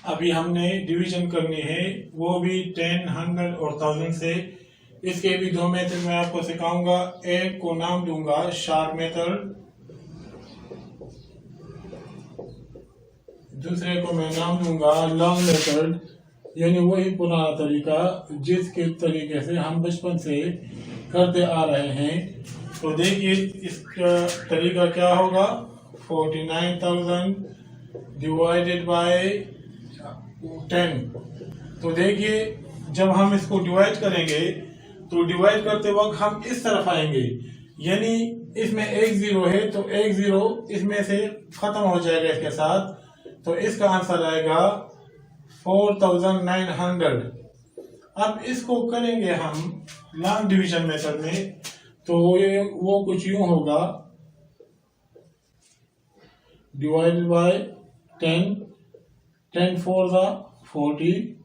अभी हमने डिवीजन करनी है, वो भी 10, 100 और 1000 से। इसके भी दो मेथड मैं आपको सिखाऊंगा। एक को नाम दूंगा शार्प मेथड, दूसरे को मैं नाम दूंगा लॉन्ग मेथड, यानी वही पुराना तरीका जिसके तरीके से हम बचपन से करते आ रहे हैं। तो देखिए इसका तरीका क्या होगा। 49,000 डिवाइडेड बाय 10। तो देखिए जब हम इसको डिवाइड करेंगे तो डिवाइड करते वक्त हम इस तरफ आएंगे, यानी इसमें एक जीरो है तो एक जीरो इसमें से खत्म हो जाएगा इसके साथ। तो इसका आंसर आएगा 4,900। अब इसको करेंगे हम लॉन्ग डिवीजन मेथड में, तो वो कुछ यूं होगा, डिवाइडेड बाय 10, 10 4 40,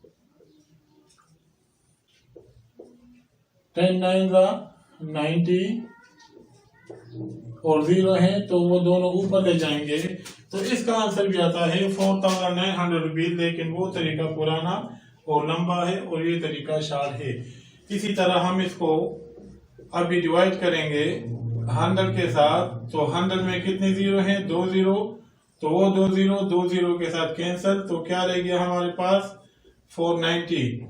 10 9 90 और 0 है तो वो दोनों ऊपर ले जाएंगे। तो इसका आंसर भी आता है 4,900 रुपीज, लेकिन वो तरीका पुराना और लंबा है और ये तरीका शार्ट है। इसी तरह हम इसको अभी डिवाइड करेंगे 100 के साथ। तो 100 में कितने जीरो हैं? 2 जीरो। तो वो 2 जीरो के साथ कैंसिल, तो क्या रह गया हमारे पास? 490।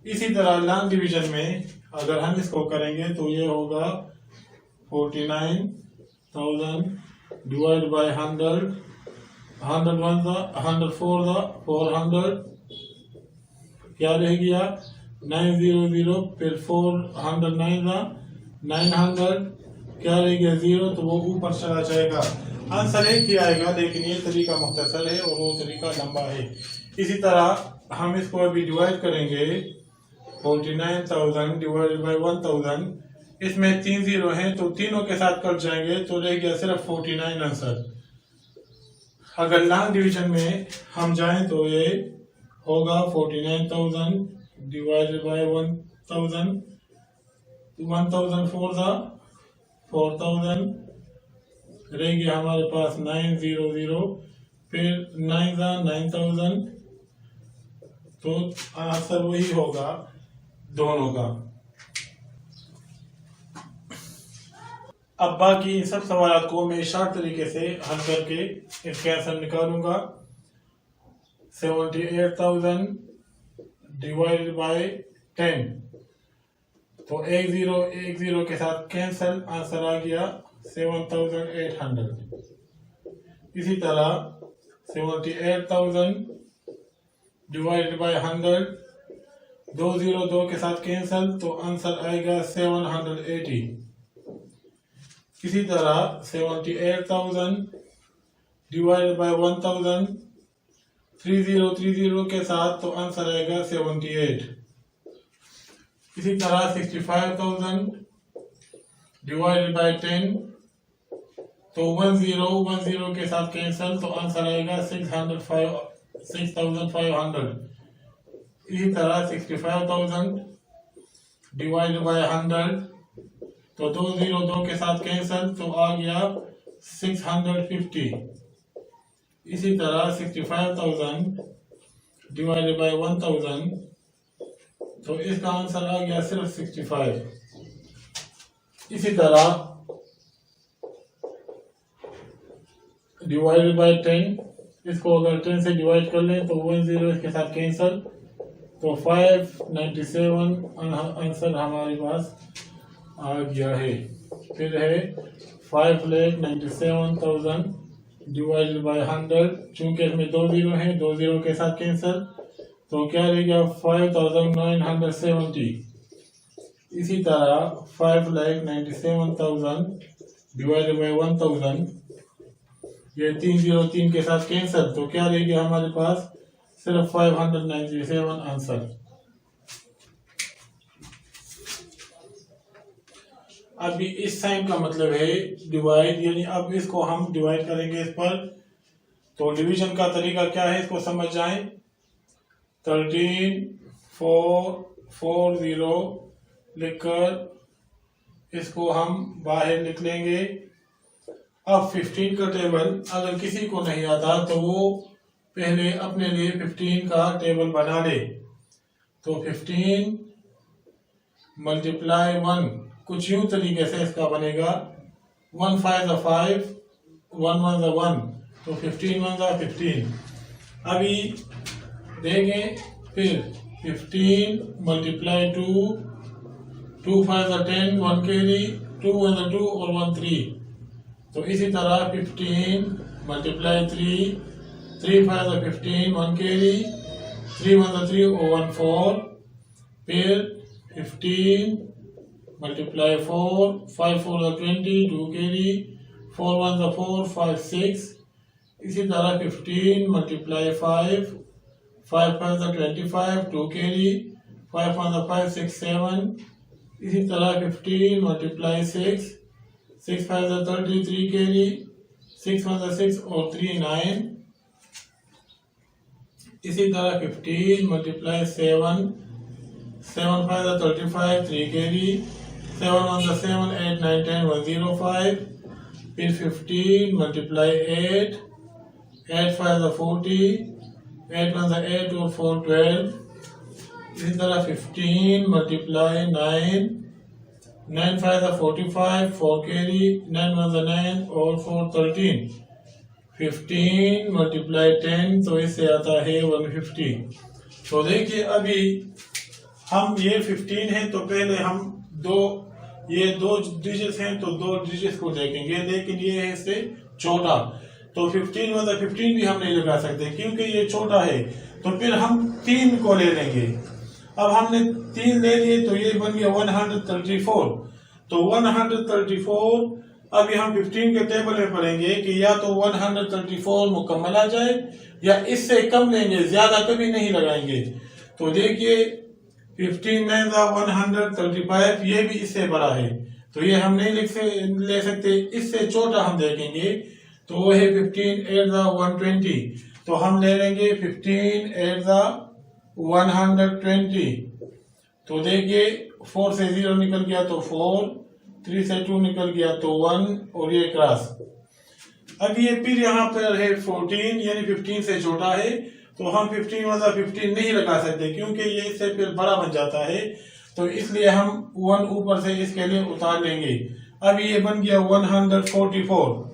इसी तरह लॉन्ग डिवीजन में अगर हम इसको करेंगे तो ये होगा 49,000 डिवाइड बाय 100, 100 1 100 400, क्या रह गया? 900, फिर 409 900, क्या रह गया? 0। तो वो ऊपर चला जाएगा, आंसर एक ही आएगा, लेकिन ये तरीका मुख्तसर है और वो तरीका लंबा है। इसी तरह हम इसको अभी डिवाइड करेंगे 49,000 डिवाइडेड बाय 1000। इसमें 3 जीरो हैं तो तीनों के साथ कट जाएंगे, तो रह गया सिर्फ 49 आंसर। अगर लॉन्ग डिवीजन में हम जाएं तो ये होगा 49,000 डिवाइडेड बाय 1000, 1000 4,000, रह गया हमारे पास 900, फिर 9,000। तो आंसर वही होगा दोनों का। अब बाकी इन सब सवालों को मैं शार्ट तरीके से हल करके इसके आंसर निकालूंगा। 78,000 डिवाइडेड बाय 10, तो एक जीरो के साथ कैंसिल, आंसर आ गया 7,800। इसी तरह 78,000 डिवाइडेड बाय 100, 2 के साथ कैंसिल, तो आंसर आएगा 780। इसी तरह 78,000 डिवाइडेड बाय 1000, 30 के साथ, तो आंसर आएगा 78। इसी तरह 65,000 डिवाइडेड बाय 10, तो 10 के साथ कैंसिल, तो आंसर आएगा 6,500। इसी तरह 65,000 डिवाइडेड बाय 100, तो 2 के साथ कैंसिल, तो आ गया 650। इसी तरह 65,000 डिवाइडेड बाय 1000, तो इसका आंसर आ गया सिर्फ 65। इसी तरह डिवाइडेड बाय 10, इसको अगर 10 से डिवाइड कर लें तो 10 इसके साथ कैंसिल, तो 597 आंसर हमारे पास आ गया है। फिर है 5,97,000 डिवाइडेड बाय 100, चूंकि इसमें 2 जीरो हैं, 2 जीरो के साथ कैंसिल, तो क्या रह गया? 5,970। इसी तरह 5,97,000 डिवाइडेड बाय 1000, ये 3 के साथ कैंसिल, तो क्या रह गया हमारे पास? सिर्फ 597 आंसर। अभी इस साइन का मतलब है डिवाइड, यानी अब इसको हम डिवाइड करेंगे इस पर। तो डिवीजन का तरीका क्या है इसको समझ जाएं। 13,440 लिखकर इसको हम बाहर निकलेंगे। अब 15 का टेबल अगर किसी को नहीं आता तो वो पहले अपने लिए 15 का टेबल बना ले। तो 15 मल्टीप्लाई 1 कुछ यूं तरीके से इसका बनेगा 1 5 5 1 1 1, तो 15 1 15। अभी देंगे फिर 15 मल्टीप्लाई 2 2 5 10 1 कैरी 2 1 2 और 1 3। तो इसी तरह 15 मल्टीप्लाई 3 3 5 15 1 कैरी 3 1 3 और 1 4। फिर 15 मल्टीप्लाई 4 5 4 20 2 कैरी 4 1 4 5 6। इसी तरह 15 मल्टीप्लाई 5 5 5 25 2 कैरी 5 1 5 6 7। इसी तरह 15 मल्टीप्लाई 6 6 5 33 कैरी 6 1 6 और 3 9। इसी तरह 15 मल्टीप्लाई 7 7 5 35 3 कैरी 7 1 7 8 9 10 1 0 5। फिर 15 मल्टीप्लाई 8 8 5 40 8 1 8 और 4 12। इसी तरह 15 मल्टीप्लाई 9 9 5 45 4 कैरी 9 1 9 और 4 13। 15 मल्टीप्लाई 10 तो इससे आता है 150। तो देखिए अभी हम ये 15 है तो पहले हम ये दो डिजिट हैं तो दो डिजिट को देखेंगे, लेकिन ये है इससे छोटा। तो 15 मतलब 15 भी हम नहीं लगा सकते क्योंकि ये छोटा है। तो फिर हम 3 को ले लेंगे। अब हमने 3 ले लिए तो ये बन गया 134। तो 134 अभी हम 15 के टेबल में पढ़ेंगे कि या तो 134 मुकम्मल आ जाए या इससे कम लेंगे, ज्यादा कभी नहीं लगाएंगे। तो देखिए 15 में 135 ये भी इससे बड़ा है तो ये हम नहीं ले सकते। इससे छोटा हम देखेंगे तो वो है 15 8 120। तो हम ले लेंगे 15 8 120। तो देखिए 4 से 0 निकल गया तो 4, 3 से 2 निकल गया तो 1 और ये क्रॉस। अब ये फिर यहाँ पर है 14 यानी 15 से छोटा है तो हम 15 मतलब 15 नहीं लगा सकते क्योंकि ये इससे फिर बड़ा बन जाता है। तो इसलिए हम 1 ऊपर से इसके लिए उतार लेंगे। अब ये बन गया 144।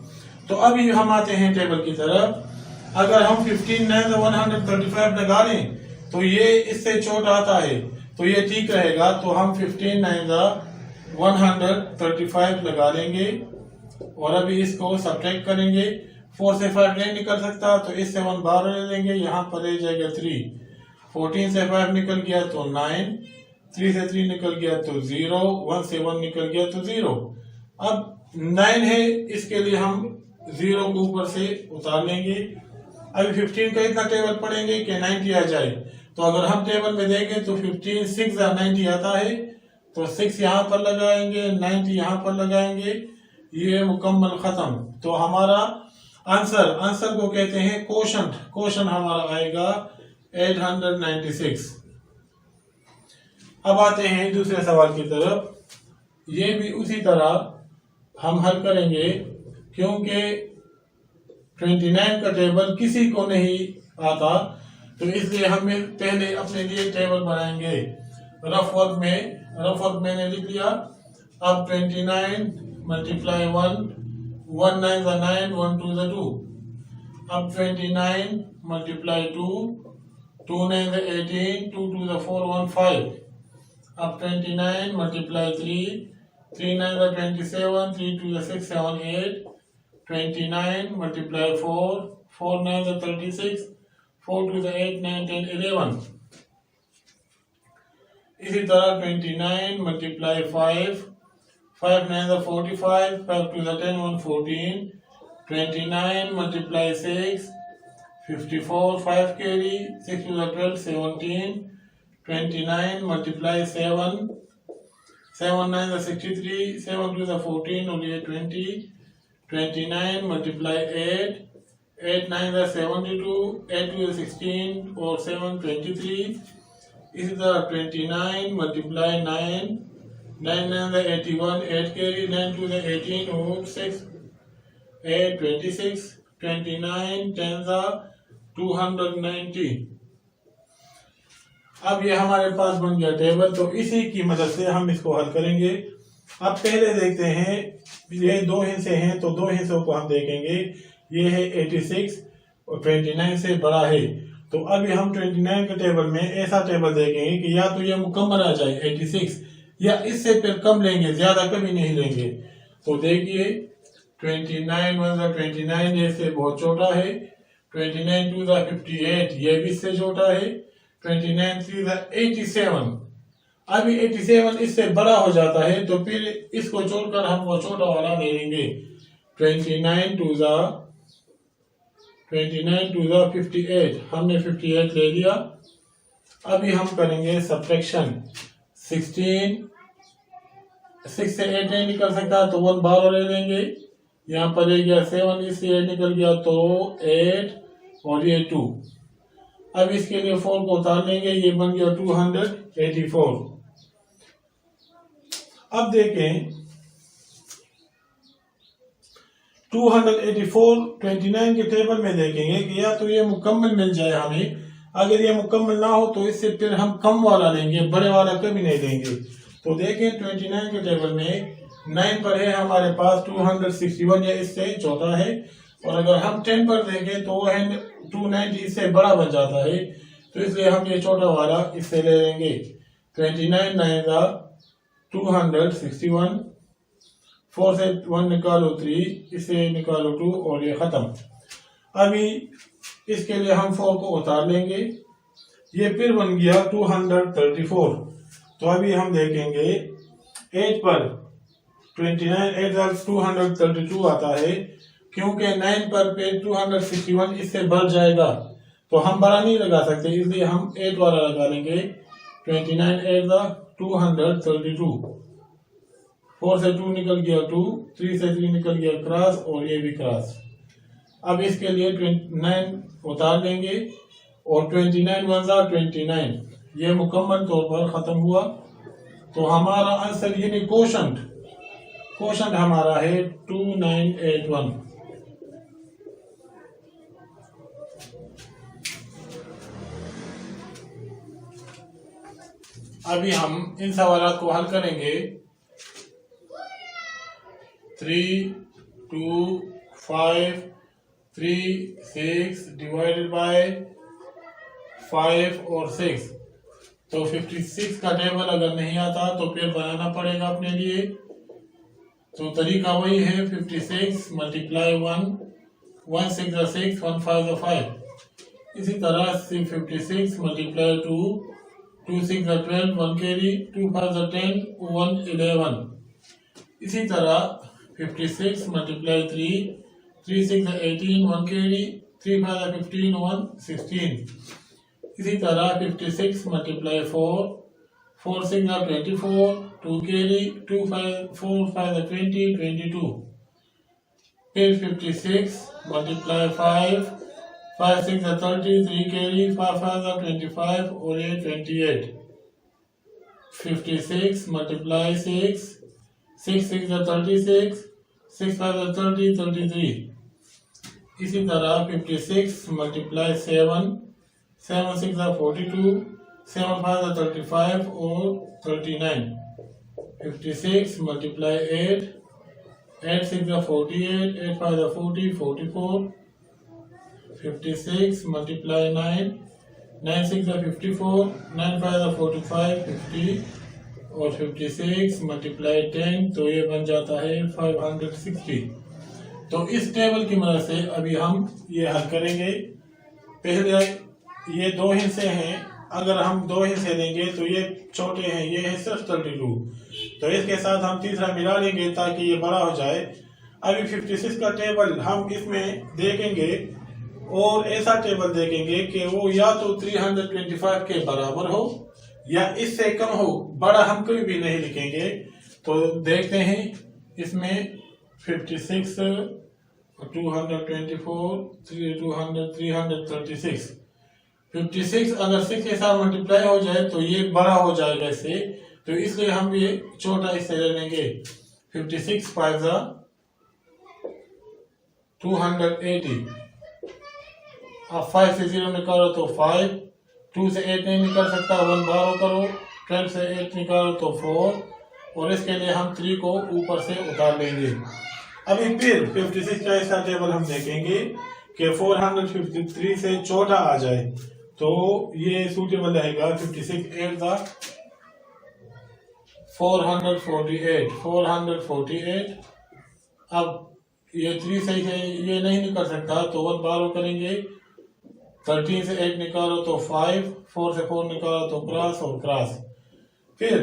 तो अभी हम आते हैं टेबल की तरफ। अगर हम 15 9 135 लगा लें तो ये इससे छोटा आता है तो ये ठीक रहेगा। तो हम 15 9 135 लगा लेंगे और अभी इसको सब्ट्रैक्ट करेंगे। 4 से 5 नहीं निकल सकता तो इससे 1 बाहर ले लेंगे, यहाँ पर रह जाएगा 3। 14 से 5 निकल गया तो 9, 3 से 3 निकल गया तो 0, 1 से 1 निकल गया तो 0। अब 9 है इसके लिए हम 0 को ऊपर से उतार लेंगे। अभी 15 का इतना टेबल पढ़ेंगे कि 90 आ जाए। तो अगर हम टेबल में देखें तो 15 6 90 आता है तो 6 यहाँ पर लगाएंगे, 90 यहाँ पर लगाएंगे, ये मुकम्मल खत्म। तो हमारा आंसर को कहते हैं क्वोशंट हमारा आएगा 896। अब आते हैं दूसरे सवाल की तरफ। ये भी उसी तरह हम हल करेंगे क्योंकि 29 का टेबल किसी को नहीं आता तो इसलिए हम पहले अपने लिए टेबल बनाएंगे। रफ वर्क मैंने लिख लिया। अब 29 मल्टीप्लाई 1 1 9 9 1 2 2। अब 29 मल्टीप्लाई 2 2 9 18 2 2 4 1 5। अब 29 मल्टीप्लाई 3 3 9 27 3 2 6 7 8। 29 मल्टीप्लाई 4 4 9 36 4 2 8 9 10 11। इसी तरह 29 मल्टीप्लाई 5 5 9 45 5 2 10 1 14। 29 multiply 6 54 5 carry 6 2 12 17। 29 मल्टीप्लाई 7 7 9 63 7 2 14 और ये 20। 29 मल्टीप्लाई 8 8 9 72 8 2 16 और 7 23। इसी तरह 29 मल्टीप्लाई 9 9 9 81 8 कैरी 9 2 18 और 6 8 26। 29 10 290। अब ये हमारे पास बन गया टेबल। तो इसी की मदद से हम इसको हल करेंगे। अब पहले देखते हैं, ये दो हिस्से हैं तो दो हिस्सों को हम देखेंगे। ये है 86 और 29 से बड़ा है। तो अभी हम 29 के टेबल में ऐसा टेबल देखेंगे कि या तो ये मुकम्मल आ जाए 86 या इससे फिर कम लेंगे, ज्यादा कभी नहीं लेंगे। तो देखिए 29 × 29 ये से बहुत छोटा है, 29 × 58 ये भी इससे छोटा है, 29 × 87। अभी 87 इससे बड़ा हो जाता है तो फिर इसको छोड़कर हम वो छोटा वाला ले लेंगे। 29 × 58 हमने 58 ले लिया। अभी हम करेंगे सब्ट्रैक्शन। 16 6 से 8 नहीं निकल सकता तो 1 12 ले लेंगे। यहाँ पर एक गया 7 इससे 8 निकल गया तो 8 और ये 2। अब इसके लिए 4 को उतार लेंगे, ये बन गया 284। अब देखें 284 29 के टेबल में देखेंगे कि या तो ये मुकम्मल मिल जाए हमें। अगर ये मुकम्मल ना हो तो इससे फिर हम कम वाला लेंगे, बड़े वाला कभी नहीं लेंगे। तो देखें 29 के टेबल में 9 पर है हमारे पास 261, या इससे छोटा है। और अगर हम 10 पर देंगे तो वो है 290, इससे बड़ा बन जाता है। तो इसलिए हम ये छोटा वाला इससे ले लेंगे। 29 9 261, 4 से 1 निकालो 3, इसे निकालो 2 और ये खत्म। अभी इसके लिए हम 4 को उतार लेंगे, ये फिर बन गया 234। तो अभी हम देखेंगे 8 पर 29 8 232 आता है, क्योंकि 9 पर फिर 261 इससे बढ़ जाएगा तो हम बड़ा नहीं लगा सकते, इसलिए हम 8 वाला लगा लेंगे। 29 8 232, 4 से 2 निकल गया 2, 3 से 3 निकल गया क्रॉस और ये भी क्रॉस। अब इसके लिए 29 उतार लेंगे और 29 1 29, ये मुकम्मल तौर पर खत्म हुआ। तो हमारा आंसर यानी क्वोशंट हमारा है 2981। अभी हम इन सवालों को हल करेंगे। 3 2 5 3 6 डिवाइडेड बाय 5 और 6। तो 56 का टेबल अगर नहीं आता तो फिर बनाना पड़ेगा अपने लिए। तो तरीका वही है, 56 मल्टीप्लाई 1 1 6 6 1 5 5। इसी तरह से 56 मल्टीप्लाई 2 2 6 12 1 कैरी, 2 5 10 1 11। इसी तरह 56 मल्टीप्लाई 3 3 6 18 1 कैरी, 3 5 15 1 16। इसी तरह 56 मल्टीप्लाई 4 4 6 24 2 कैरी, 2 5 4 5 20 22। फिर 56 मल्टीप्लाई 5 5 6 30 3 कैरी, 5 5 25 और ये 28। 56 मल्टीप्लाई 6 6 6 36 6 5 30 33। इसी तरह 56 मल्टीप्लाई 7 7 6 42 7 5 35 और 39। 56 मल्टीप्लाई 8 8 6 48 8 5 40 44। 56 मल्टीप्लाई 9 9 6 54 9 5 45 50 और 56 मल्टीप्लाई 10 तो ये बन जाता है 560। तो इस टेबल की मदद से अभी हम ये हल करेंगे। पहले ये दो हिस्से हैं, अगर हम दो हिस्से लेंगे तो ये छोटे हैं, ये है सिर्फ 32। तो इसके साथ हम तीसरा मिला लेंगे ताकि ये बड़ा हो जाए। अभी 56 का टेबल हम इसमें देखेंगे और ऐसा टेबल देखेंगे कि वो या तो 325 के बराबर हो या इससे कम हो, बड़ा हम कभी भी नहीं लिखेंगे। तो देखते हैं इसमें 56 224 336। 56 अगर 6 के साथ मल्टीप्लाई हो जाए तो ये बड़ा हो जाएगा इससे, तो इसलिए हम ये छोटा इससे ले लेंगे। 56 5 280 अब 5 से 0 निकालो तो 5, 2 से 8 नहीं निकल सकता, 1 बारो करो, 12 से 8 निकालो तो 4, और इसके लिए हम 3 को ऊपर से उतार लेंगे। अभी फिर 56 का इसका टेबल हम देखेंगे कि 453 से छोटा आ जाए तो ये सूटेबल रहेगा। 56 8 था 448। अब ये 3 सही से ये नहीं निकल सकता तो 1 बारो करेंगे, 13 से 8 निकालो तो 5, 4 से 4 निकालो तो क्रॉस और क्रॉस। फिर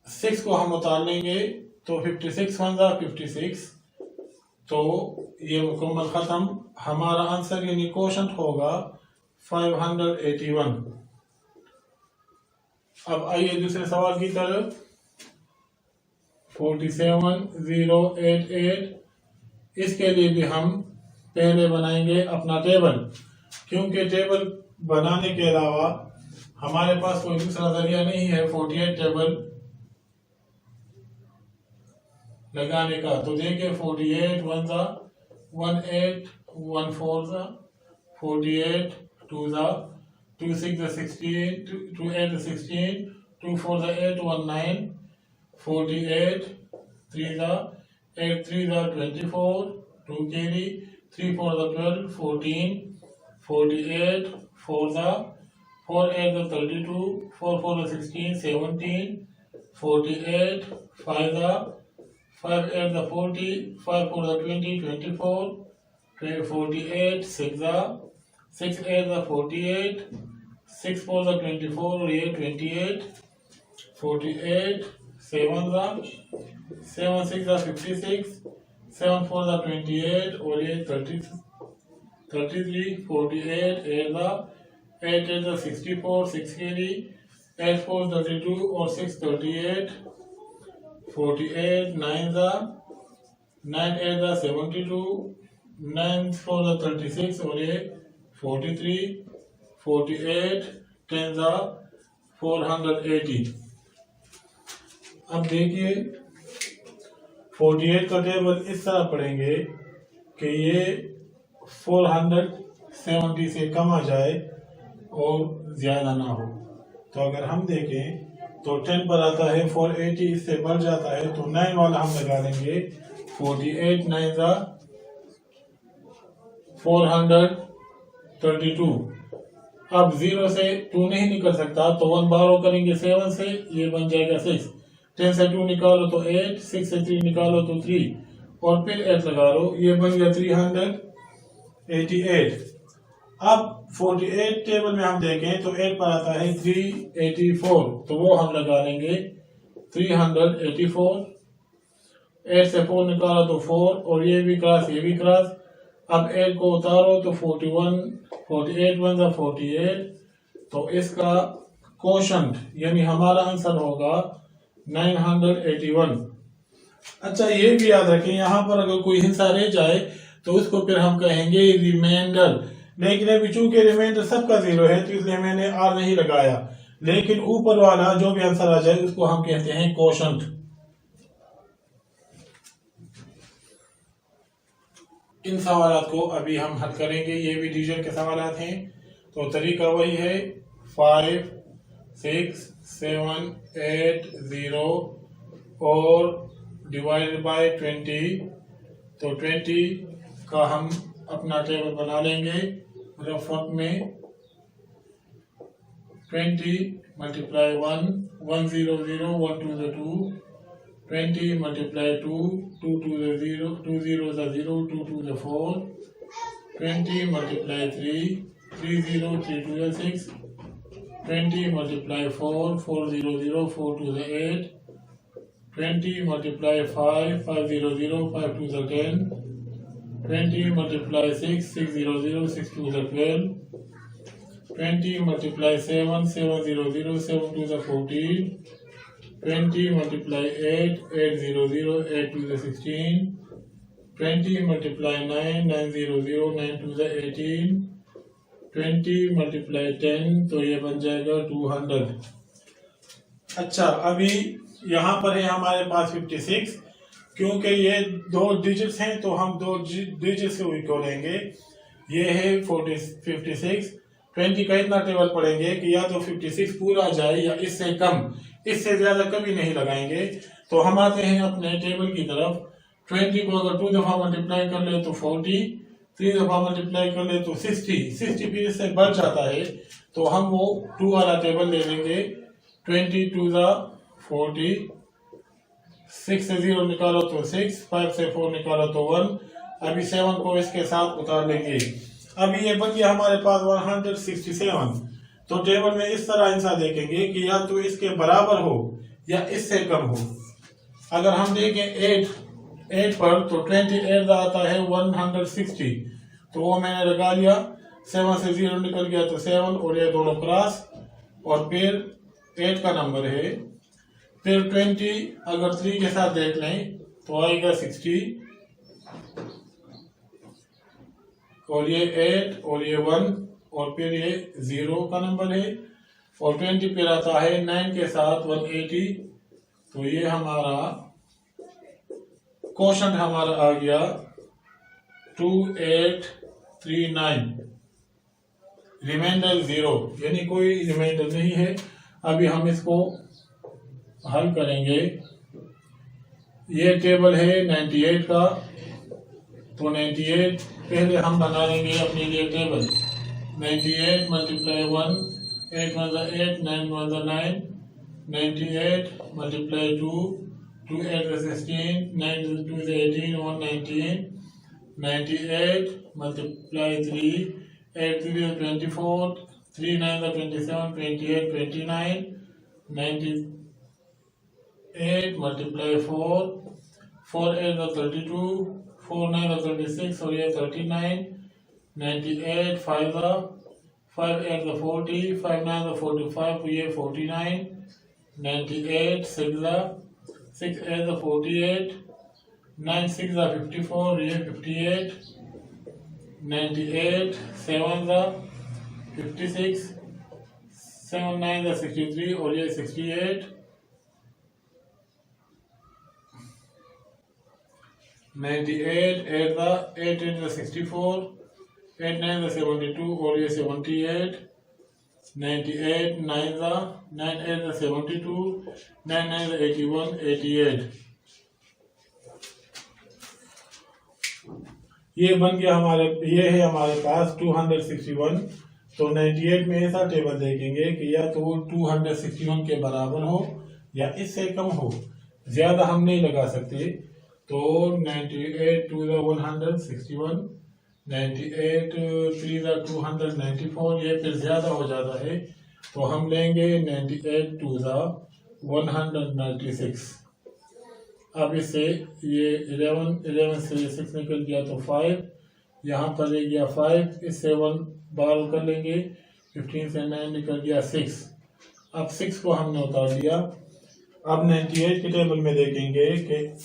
6 को हम उतार लेंगे तो 56 1 जा 56, तो ये मुकम्मल खत्म। हमारा आंसर यानी क्वोशंट होगा 581। अब आइए दूसरे सवाल की तरफ। 47088, इसके लिए भी हम पहले बनाएंगे अपना टेबल, क्योंकि टेबल बनाने के अलावा हमारे पास कोई दूसरा जरिया नहीं है 48 टेबल लगाने का। तो देखिए 48 1 जा 18, 1 4 जा 48, 2 जा 2 6 जा 16, 2 8 जा 16, 2 4 जा 8, 1 9, 48, 3 जा 8 3 जा 24, 2 carry, 3 4 जा 12, 14, 48, 4 जा 4 8 जा 32, 4 4 जा 16, 17, 48, 5 जा 5 8 जा 40, 5 4 जा 20, 24, 48, 6 जा 6 8 जा 48, 6 4 जा 24 और ये 28, 48, 7 जा 7 6 जा 56, 7 4 जा 28 और ये 33, 48, 8 जा 8 8 जा 64, 6 carry, 8 4 32 और 6 38, 48, 9 जा 9 8 जा 72, 9 4 जा 36 और ये 43, 48, 10 जा 480। अब देखिए 48 का टेबल इस तरह पढ़ेंगे कि ये 470 से कम आ जाए और ज्यादा ना हो। तो अगर हम देखें तो 10 पर आता है 480, इससे बढ़ जाता है तो 9 वाला हम लगा देंगे। 48 9 जा 432। अब 0 से 2 नहीं निकल सकता तो 1 बारो करेंगे 7 से, ये बन जाएगा 6। 10 से 2 निकालो तो 8, 6 से 3 निकालो तो 3 और फिर 8 लगा लो, ये बन गया 388। अब 48 टेबल में हम देखें तो 8 पर आता है 384, तो वो हम लगा लेंगे 384। 8 से 4 निकालो तो 4 और ये भी क्रॉस ये भी क्रॉस। अब 8 को उतारो तो 41, 48 1 जा 48, तो इसका क्वोशंट यानी हमारा आंसर होगा 981। अच्छा ये भी याद रखें, यहाँ पर अगर कोई हिस्सा रह जाए तो उसको फिर हम कहेंगे रिमाइंडर, लेकिन अभी चूंकि रिमाइंडर सबका 0 है तो इसलिए मैंने आर नहीं लगाया, लेकिन ऊपर वाला जो भी आंसर आ जाए उसको हम कहते हैं क्वोशंट। इन सवालों को अभी हम हल करेंगे, ये भी डिवीजन के सवाल हैं। तो तरीका वही है 5 6 7 8 0 और डिवाइडेड बाय 20। तो 20 का हम अपना टेबल बना लेंगे रफ में। 20 multiply 1 1 0 0 1 2 the 2, 20 multiply 2 2 2 the 0 2 0 the 0 2 2 the 4, 20 multiply 3 3 0 3 2 the 6, 20 multiply 4 4 0 0 4 2 the 8, 20 multiply 5 5 0 0 5 2 the 10, 20 multiply 6 6 0 0 6 2 the 12, 20 multiply 7 7 0 0 7 2 the 14, 20 multiply 8 8 0 0 8 2 the 16, 20 multiply 9 9 0 0 9 2 the 18, 20 multiply 10 तो ये बन जाएगा 200। अच्छा अभी यहाँ पर है हमारे पास 56, क्योंकि ये 2 डिजिट्स हैं तो हम 2 डिजिट्स को इक्वल लेंगे। ये है 56। 20 का इतना टेबल पढ़ेंगे कि या तो 56 पूरा जाए या इससे कम, इससे ज्यादा कभी नहीं लगाएंगे। तो हम आते हैं अपने टेबल की तरफ। 20 को अगर 2 दफा मल्टीप्लाई कर ले तो 40, 3 दफा मल्टीप्लाई कर ले तो 60 फिर इससे बढ़ जाता है, तो हम वो 2 वाला टेबल ले लेंगे। 20 2 ज़ा 40, 6 से 0 निकालो तो 6, 5 से 4 निकालो तो 1। अभी 7 को इसके साथ उतार लेंगे। अभी ये बन गया हमारे पास 167। तो टेबल में इस तरह आंसर देखेंगे कि या तो इसके बराबर हो या इससे कम हो। अगर हम देखें 8 पर तो 28 आता है 160, तो वो मैंने लगा लिया। 7 से 0 निकल गया तो 7 और ये दोनों क्रॉस, और फिर 8 का नंबर है। फिर 20 अगर 3 के साथ देख लें तो आएगा 60, और ये 8 और ये 1 और फिर ये 0 का नंबर है। और 20 फिर आता है 9 के साथ 180, तो ये हमारा क्वोशंट हमारा आ गया 2839। रिमाइंडर 0, यानी कोई रिमाइंडर नहीं है। अभी हम इसको हल करेंगे। ये टेबल है 98 का, तो 98 पहले हम बना लेंगे अपने लिए table. 98 multiply 1, 8 1 8, 9 1 9, 98 multiply 2, 2 8 16, 9 2 18, 119, 98 multiply 3, 8 3 24, 3 9 27, 28 29, 98 multiply 4, 4 8 32, 4 9 36 और ये 39, 98 5 5 8 40, 5 9 45, ये 49, 98 6 6 8 48, 9 6 54, ये 58, 98 7 56, 7 9 63 और ये 68, 98 8 8 64, 8 9 72 और ये 78, 98 9 9 8 72, 9 9 81 88। ये बन गया हमारे, ये है हमारे पास 261। तो 98 में ऐसा टेबल देखेंगे कि या तो 261 के बराबर हो या इससे कम हो, ज्यादा हम नहीं लगा सकते। तो 98 2 161, 98 3 294, ये फिर ज्यादा हो जाता है, तो हम लेंगे 98 2 196। अब इससे ये 11 से 6 निकल गया तो 5, यहाँ पर ले गया 5, इससे 1 बार कर लेंगे। 15 से 9 निकल गया 6। अब 6 को हमने उतार दिया। अब 98 के टेबल में देखेंगे कि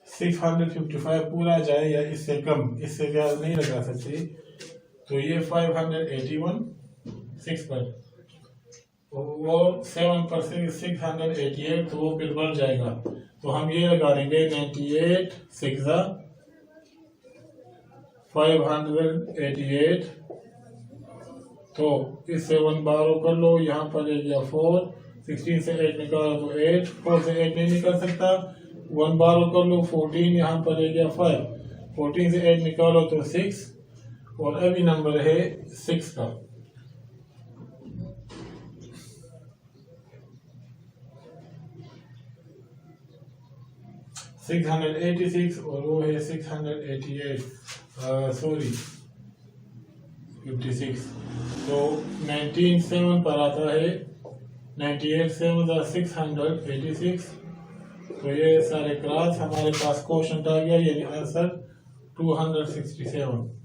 655 पूरा जाए या इससे कम, इससे ज्यादा नहीं लगा सकते। तो ये 581 6 पर, वो 7 पर से 688, तो वो फिर बढ़ जाएगा। तो हम ये लगा देंगे 98 6 588। तो इससे 1 बार कर लो, यहाँ पर ले गया 4, 16 से 8 निकालो तो 8, 4 से 8 नहीं निकल सकता, 1 बार कर लो 14, यहाँ पर ले गया 5, 14 से 8 निकालो तो 6, और अभी नंबर है 6 का। $686 और वो है 688, सॉरी 56। तो 19 7 पर आता है 98 7 686। तो ये सारे क्लास हमारे पास क्वेश्चन आ गया, यानी आंसर 267।